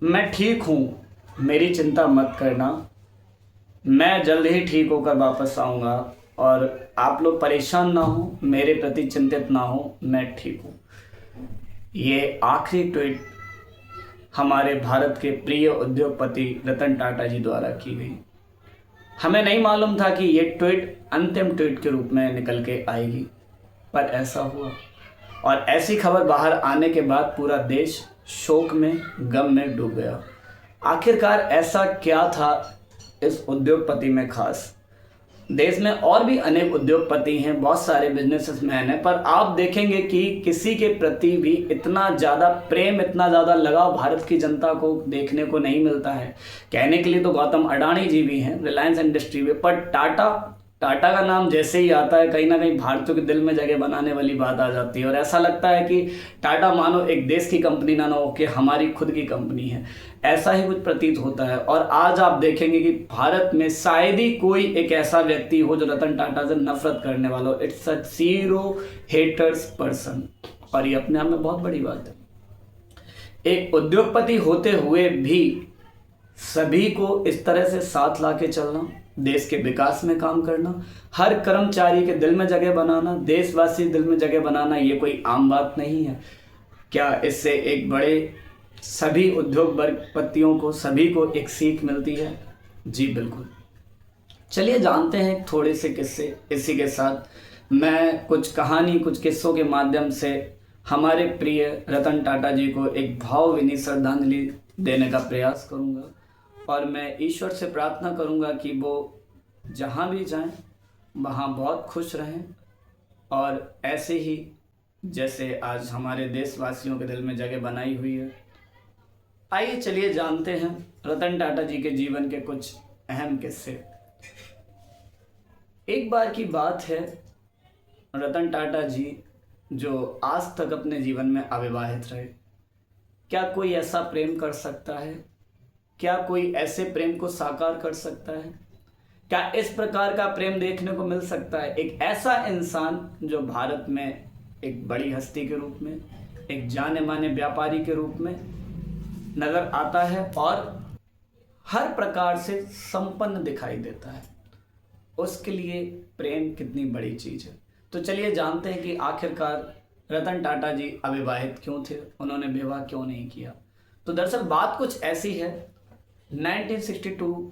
मैं ठीक हूँ, मेरी चिंता मत करना। मैं जल्द ही ठीक होकर वापस आऊँगा और आप लोग परेशान ना हो, मेरे प्रति चिंतित ना हो, मैं ठीक हूँ। ये आखिरी ट्वीट हमारे भारत के प्रिय उद्योगपति रतन टाटा जी द्वारा की गई। हमें नहीं मालूम था कि ये ट्वीट अंतिम ट्वीट के रूप में निकल के आएगी, पर ऐसा हुआ। और ऐसी खबर बाहर आने के बाद पूरा देश शोक में, गम में डूब गया। आखिरकार ऐसा क्या था इस उद्योगपति में खास? देश में और भी अनेक उद्योगपति हैं, बहुत सारे बिजनेसमैन हैं, पर आप देखेंगे कि किसी के प्रति भी इतना ज़्यादा प्रेम, इतना ज़्यादा लगाव भारत की जनता को देखने को नहीं मिलता है। कहने के लिए तो गौतम अडानी जी भी हैं रिलायंस इंडस्ट्री में, पर टाटा का नाम जैसे ही आता है कहीं ना कहीं भारतीयों के दिल में जगह बनाने वाली बात आ जाती है। और ऐसा लगता है कि टाटा मानो एक देश की कंपनी ना हो कि हमारी खुद की कंपनी है, ऐसा ही कुछ प्रतीत होता है। और आज आप देखेंगे कि भारत में शायद ही कोई एक ऐसा व्यक्ति हो जो रतन टाटा से नफरत करने वाला हो। It's a zero haters person, और ये अपने आप में बहुत बड़ी बात है। एक उद्योगपति होते हुए भी सभी को इस तरह से साथ लाके चलना, देश के विकास में काम करना, हर कर्मचारी के दिल में जगह बनाना, देशवासी दिल में जगह बनाना, ये कोई आम बात नहीं है। क्या इससे एक बड़े सभी उद्योगपतियों को, सभी को एक सीख मिलती है? जी बिल्कुल। चलिए जानते हैं थोड़े से किस्से। इसी के साथ मैं कुछ कहानी, कुछ किस्सों के माध्यम से हमारे प्रिय रतन टाटा जी को एक भावभीनी श्रद्धांजलि देने का प्रयास करूंगा। और मैं ईश्वर से प्रार्थना करूंगा कि वो जहाँ भी जाएं वहाँ बहुत खुश रहें, और ऐसे ही जैसे आज हमारे देशवासियों के दिल में जगह बनाई हुई है। आइए चलिए जानते हैं रतन टाटा जी के जीवन के कुछ अहम किस्से। एक बार की बात है, रतन टाटा जी जो आज तक अपने जीवन में अविवाहित रहे। क्या कोई ऐसा प्रेम कर सकता है? क्या कोई ऐसे प्रेम को साकार कर सकता है? क्या इस प्रकार का प्रेम देखने को मिल सकता है? एक ऐसा इंसान जो भारत में एक बड़ी हस्ती के रूप में, एक जाने माने व्यापारी के रूप में नजर आता है और हर प्रकार से संपन्न दिखाई देता है, उसके लिए प्रेम कितनी बड़ी चीज है। तो चलिए जानते हैं कि आखिरकार रतन टाटा जी अविवाहित क्यों थे, उन्होंने विवाह क्यों नहीं किया। तो दरअसल बात कुछ ऐसी है, 1962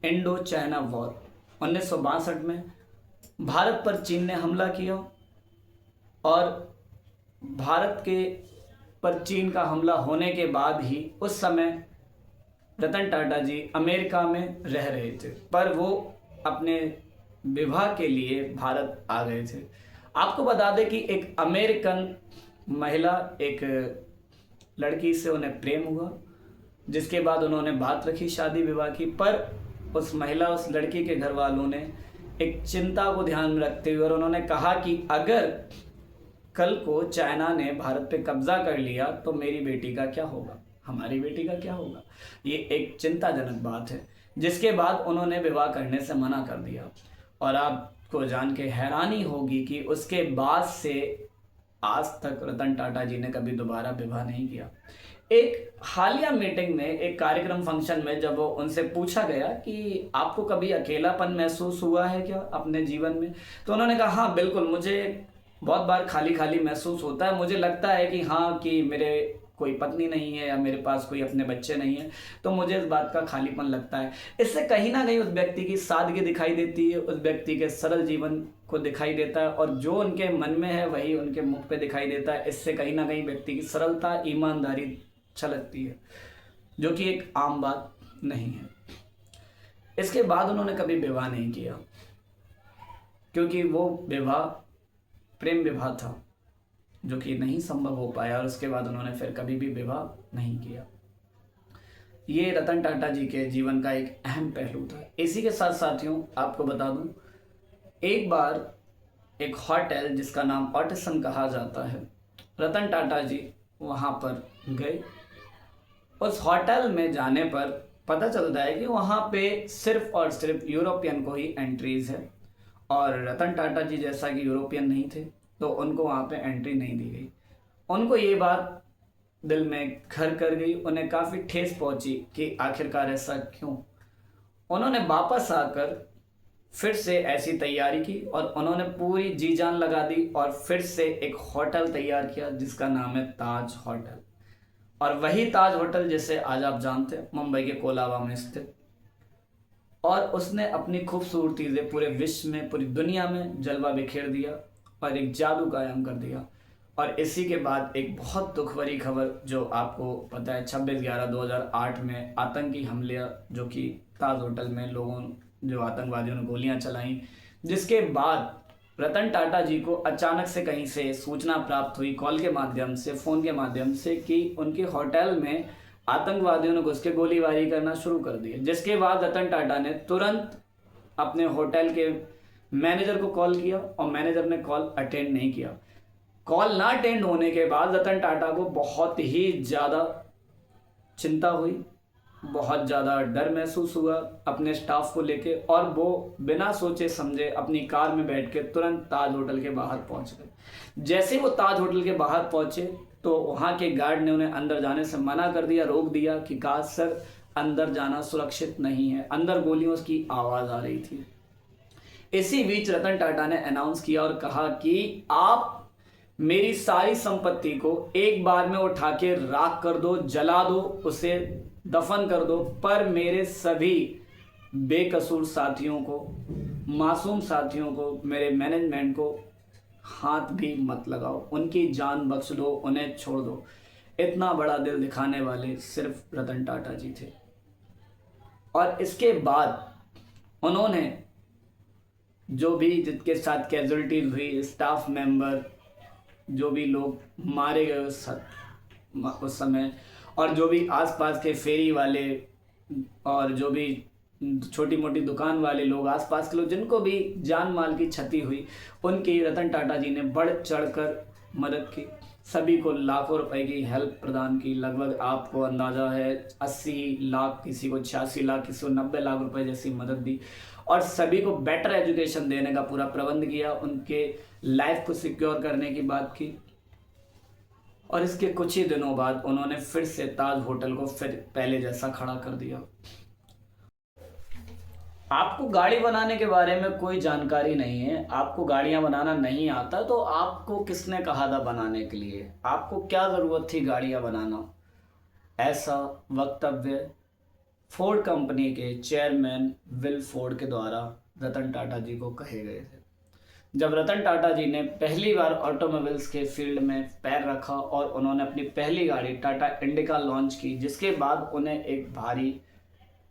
इंडो चाइना वॉर, 1962 में भारत पर चीन ने हमला किया, और भारत के पर चीन का हमला होने के बाद ही उस समय रतन टाटा जी अमेरिका में रह रहे थे, पर वो अपने विवाह के लिए भारत आ गए थे। आपको बता दें कि एक अमेरिकन महिला, एक लड़की से उन्हें प्रेम हुआ, जिसके बाद उन्होंने बात रखी शादी विवाह की, पर उस महिला, उस लड़की के घर वालों ने एक चिंता को ध्यान में रखते हुए और उन्होंने कहा कि अगर कल को चाइना ने भारत पे कब्जा कर लिया तो मेरी बेटी का क्या होगा, हमारी बेटी का क्या होगा। ये एक चिंताजनक बात है, जिसके बाद उन्होंने विवाह करने से मना कर दिया। और आपको जान के हैरानी होगी कि उसके बाद से आज तक रतन टाटा जी ने कभी दोबारा विवाह नहीं किया। एक हालिया मीटिंग में, एक कार्यक्रम फंक्शन में, जब वो उनसे पूछा गया कि आपको कभी अकेलापन महसूस हुआ है क्या अपने जीवन में, तो उन्होंने कहा हाँ बिल्कुल, मुझे बहुत बार खाली खाली महसूस होता है। मुझे लगता है कि हाँ, कि मेरे कोई पत्नी नहीं है या मेरे पास कोई अपने बच्चे नहीं है, तो मुझे इस बात का खालीपन लगता है। इससे कहीं ना कहीं उस व्यक्ति की सादगी दिखाई देती है, उस व्यक्ति के सरल जीवन को दिखाई देता है, और जो उनके मन में है वही उनके मुख पे दिखाई देता है। इससे कहीं ना कहीं व्यक्ति की सरलता, ईमानदारी छलकती है, जो कि एक आम बात नहीं है। इसके बाद उन्होंने कभी विवाह नहीं किया, क्योंकि वो विवाह प्रेम विवाह था जो कि नहीं संभव हो पाया, और उसके बाद उन्होंने फिर कभी भी विवाह नहीं किया। ये रतन टाटा जी के जीवन का एक अहम पहलू था। इसी के साथ साथियों आपको बता दूं, एक बार एक होटल जिसका नाम ऑटिसन कहा जाता है, रतन टाटा जी वहाँ पर गए। उस होटल में जाने पर पता चलता है कि वहाँ पे सिर्फ और सिर्फ यूरोपियन को ही एंट्रीज है, और रतन टाटा जी जैसा कि यूरोपियन नहीं थे तो उनको वहाँ पे एंट्री नहीं दी गई। उनको ये बात दिल में घर कर गई। उन्हें काफ़ी ठेस पहुंची कि आखिरकार ऐसा क्यों। उन्होंने वापस आकर फिर से ऐसी तैयारी की और उन्होंने पूरी जी जान लगा दी और फिर से एक होटल तैयार किया जिसका नाम है ताज होटल। और वही ताज होटल जिसे आज आप जानते हैं मुंबई के कोलाबा में स्थित। और उसने अपनी खूबसूरती से पूरे विश्व में, पूरी दुनिया में जलवा बिखेर दिया और एक जादू कायम कर दिया। और इसी के बाद एक बहुत दुख भरी खबर जो आपको पता है, 26/11/2008 में आतंकी हमले जो कि ताज होटल में लोगों जो आतंकवादियों ने गोलियां चलाई, जिसके बाद रतन टाटा जी को अचानक से कहीं से सूचना प्राप्त हुई कॉल के माध्यम से, फ़ोन के माध्यम से, कि उनके होटल में आतंकवादियों ने घुस के गोलीबारी करना शुरू कर दी। जिसके बाद रतन टाटा ने तुरंत अपने होटल के मैनेजर को कॉल किया और मैनेजर ने कॉल अटेंड नहीं किया। कॉल ना अटेंड होने के बाद रतन टाटा को बहुत ही ज़्यादा चिंता हुई, बहुत ज़्यादा डर महसूस हुआ अपने स्टाफ को लेके, और वो बिना सोचे समझे अपनी कार में बैठ के तुरंत ताज होटल के बाहर पहुंच गए। जैसे वो ताज होटल के बाहर पहुंचे तो वहाँ के गार्ड ने उन्हें अंदर जाने से मना कर दिया, रोक दिया कि काश सर अंदर जाना सुरक्षित नहीं है। अंदर गोलियों की आवाज़ आ रही थी। इसी बीच रतन टाटा ने अनाउंस किया और कहा कि आप मेरी सारी संपत्ति को एक बार में उठा के राख कर दो, जला दो, उसे दफन कर दो, पर मेरे सभी बेकसूर साथियों को, मासूम साथियों को, मेरे मैनेजमेंट को हाथ भी मत लगाओ, उनकी जान बख्श दो, उन्हें छोड़ दो। इतना बड़ा दिल दिखाने वाले सिर्फ रतन टाटा जी थे। और इसके बाद उन्होंने जो भी जिनके साथ कैजुअलिटीज हुई, स्टाफ मेंबर, जो भी लोग मारे गए उस समय, और जो भी आसपास के फेरी वाले और जो भी छोटी मोटी दुकान वाले लोग, आसपास के लोग जिनको भी जान माल की क्षति हुई, उनकी रतन टाटा जी ने बढ़ चढ़कर मदद की। सभी को लाखों रुपए की हेल्प प्रदान की। लगभग आपको अंदाज़ा है 80 लाख, किसी को 86 लाख, किसी को 90 लाख रुपए जैसी मदद दी। और सभी को बेटर एजुकेशन देने का पूरा प्रबंध किया, उनके लाइफ को सिक्योर करने की बात की। और इसके कुछ ही दिनों बाद उन्होंने फिर से ताज होटल को फिर पहले जैसा खड़ा कर दिया। आपको गाड़ी बनाने के बारे में कोई जानकारी नहीं है, आपको गाड़ियां बनाना नहीं आता, तो आपको किसने कहा था बनाने के लिए? आपको क्या ज़रूरत थी गाड़ियां बनाना? ऐसा वक्तव्य फोर्ड कंपनी के चेयरमैन विल फोर्ड के द्वारा रतन टाटा जी को कहे गए थे। जब रतन टाटा जी ने पहली बार ऑटोमोबाइल्स के फील्ड में पैर रखा और उन्होंने अपनी पहली गाड़ी टाटा इंडिका लॉन्च की, जिसके बाद उन्हें एक भारी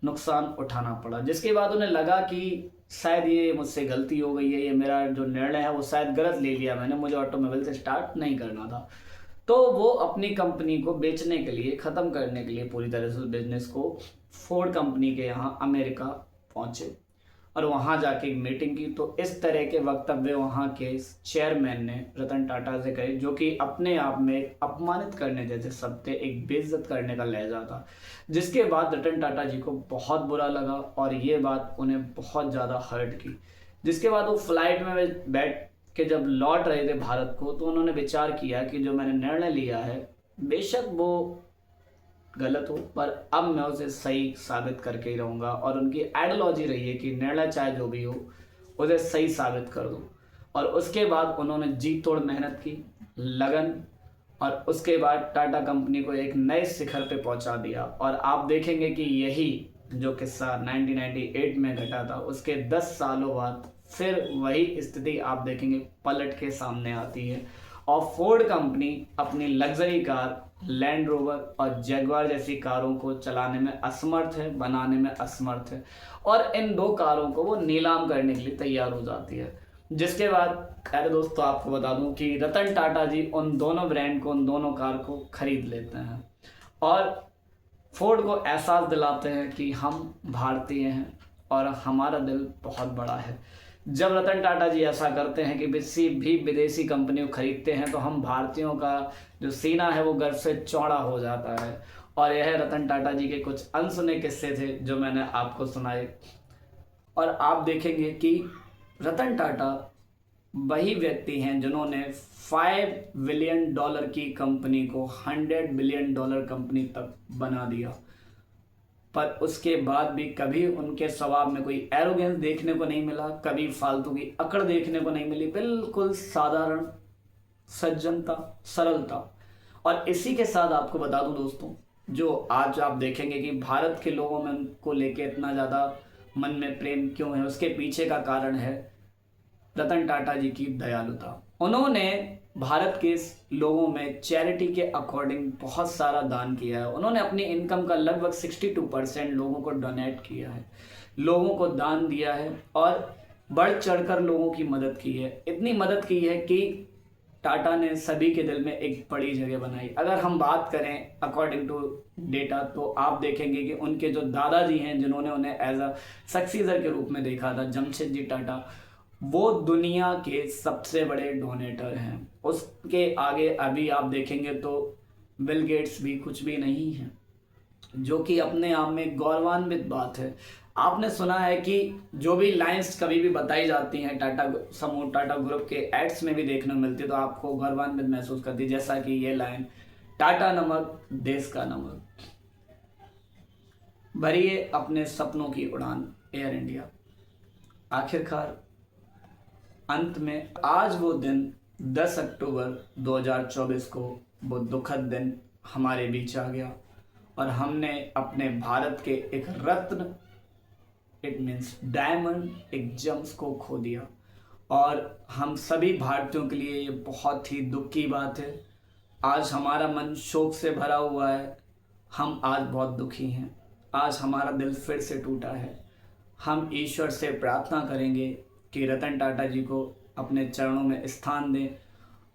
नुकसान उठाना पड़ा, जिसके बाद उन्हें लगा कि शायद ये मुझसे गलती हो गई है, ये मेरा जो निर्णय है वो शायद गलत ले लिया मैंने, मुझे ऑटोमोबाइल से स्टार्ट नहीं करना था। तो वो अपनी कंपनी को बेचने के लिए, ख़त्म करने के लिए पूरी तरह से बिजनेस को, फोर्ड कंपनी के यहाँ अमेरिका पहुँचे और वहाँ जाके एक मीटिंग की। तो इस तरह के वक्तव्य वहाँ के चेयरमैन ने रतन टाटा से कहे, जो कि अपने आप में एक अपमानित करने जैसे शब्द थे, एक बेइज्जत करने का लहजा था। जिसके बाद रतन टाटा जी को बहुत बुरा लगा और ये बात उन्हें बहुत ज़्यादा हर्ट की। जिसके बाद वो फ्लाइट में बैठ के जब लौट रहे थे भारत को, तो उन्होंने विचार किया कि जो मैंने निर्णय लिया है बेशक वो गलत हो, पर अब मैं उसे सही साबित करके ही रहूँगा। और उनकी आइडियोलॉजी रही है कि निर्णय चाहे जो भी हो उसे सही साबित कर दो। और उसके बाद उन्होंने जी तोड़ मेहनत की, लगन, और उसके बाद टाटा कंपनी को एक नए शिखर पे पहुंचा दिया। और आप देखेंगे कि यही जो किस्सा 1998 में घटा था, उसके 10 सालों बाद फिर वही स्थिति आप देखेंगे पलट के सामने आती है। और फोर्ड कंपनी अपनी लग्जरी कार, लैंड रोवर और जैगवार जैसी कारों को चलाने में असमर्थ है, बनाने में असमर्थ है, और इन दो कारों को वो नीलाम करने के लिए तैयार हो जाती है। जिसके बाद अरे दोस्तों आपको बता दूं कि रतन टाटा जी उन दोनों ब्रांड को, उन दोनों कार को खरीद लेते हैं और फोर्ड को एहसास दिलाते हैं कि हम भारतीय हैं और हमारा दिल बहुत बड़ा है। जब रतन टाटा जी ऐसा करते हैं कि किसी भी विदेशी कंपनी को खरीदते हैं, तो हम भारतीयों का जो सीना है वो गर्व से चौड़ा हो जाता है। और यह रतन टाटा जी के कुछ अनसुने किस्से थे जो मैंने आपको सुनाए। और आप देखेंगे कि रतन टाटा वही व्यक्ति हैं जिन्होंने $5 बिलियन की कंपनी को $100 बिलियन कंपनी तक बना दिया। पर उसके बाद भी कभी उनके स्वभाव में कोई एरोगेंस देखने को नहीं मिला, कभी फालतू की अकड़ देखने को नहीं मिली, बिल्कुल साधारण सज्जनता, सरलता। और इसी के साथ आपको बता दूं दोस्तों, जो आज आप देखेंगे कि भारत के लोगों में उनको लेके इतना ज़्यादा मन में प्रेम क्यों है, उसके पीछे का कारण है रतन टाटा जी की दयालुता। उन्होंने भारत के लोगों में चैरिटी के अकॉर्डिंग बहुत सारा दान किया है। उन्होंने अपनी इनकम का लगभग 62% लोगों को डोनेट किया है, लोगों को दान दिया है और बढ़ चढ़कर लोगों की मदद की है। इतनी मदद की है कि टाटा ने सभी के दिल में एक बड़ी जगह बनाई। अगर हम बात करें अकॉर्डिंग टू डेटा, तो आप देखेंगे कि उनके जो दादाजी हैं जिन्होंने उन्हें एज अ सक्सीसर के रूप में देखा था, जमशेदजी टाटा, वो दुनिया के सबसे बड़े डोनेटर हैं। उसके आगे अभी आप देखेंगे तो बिल गेट्स भी कुछ भी नहीं है, जो कि अपने आप में गौरवान्वित बात है। आपने सुना है कि जो भी लाइंस कभी भी बताई जाती हैं टाटा समूह, टाटा ग्रुप के एड्स में भी देखने को मिलती है, तो आपको गौरवान्वित महसूस करती है। जैसा कि ये लाइन, टाटा नमक देश का नमक, भरिए अपने सपनों की उड़ान एयर इंडिया। आखिरकार अंत में आज वो दिन 10 अक्टूबर 2024 को वो दुखद दिन हमारे बीच आ गया और हमने अपने भारत के एक रत्न, इट मीन्स डायमंड, एक जेम्स को खो दिया। और हम सभी भारतीयों के लिए ये बहुत ही दुख की बात है। आज हमारा मन शोक से भरा हुआ है, हम आज बहुत दुखी हैं, आज हमारा दिल फिर से टूटा है। हम ईश्वर से प्रार्थना करेंगे कि रतन टाटा जी को अपने चरणों में स्थान दें।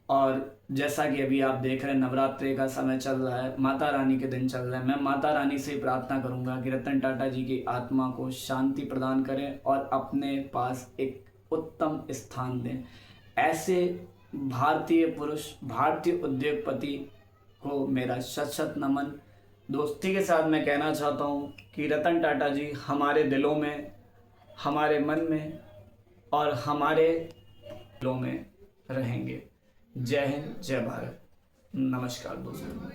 और जैसा कि अभी आप देख रहे हैं, नवरात्रि का समय चल रहा है, माता रानी के दिन चल रहे हैं, मैं माता रानी से प्रार्थना करूंगा कि रतन टाटा जी की आत्मा को शांति प्रदान करें और अपने पास एक उत्तम स्थान दें। ऐसे भारतीय पुरुष, भारतीय उद्योगपति को मेरा शत शत नमन। दोस्ती के साथ मैं कहना चाहता हूँ कि रतन टाटा जी हमारे दिलों में, हमारे मन में और हमारे दिलों में रहेंगे। जय हिंद, जय भारत, नमस्कार दोस्तों।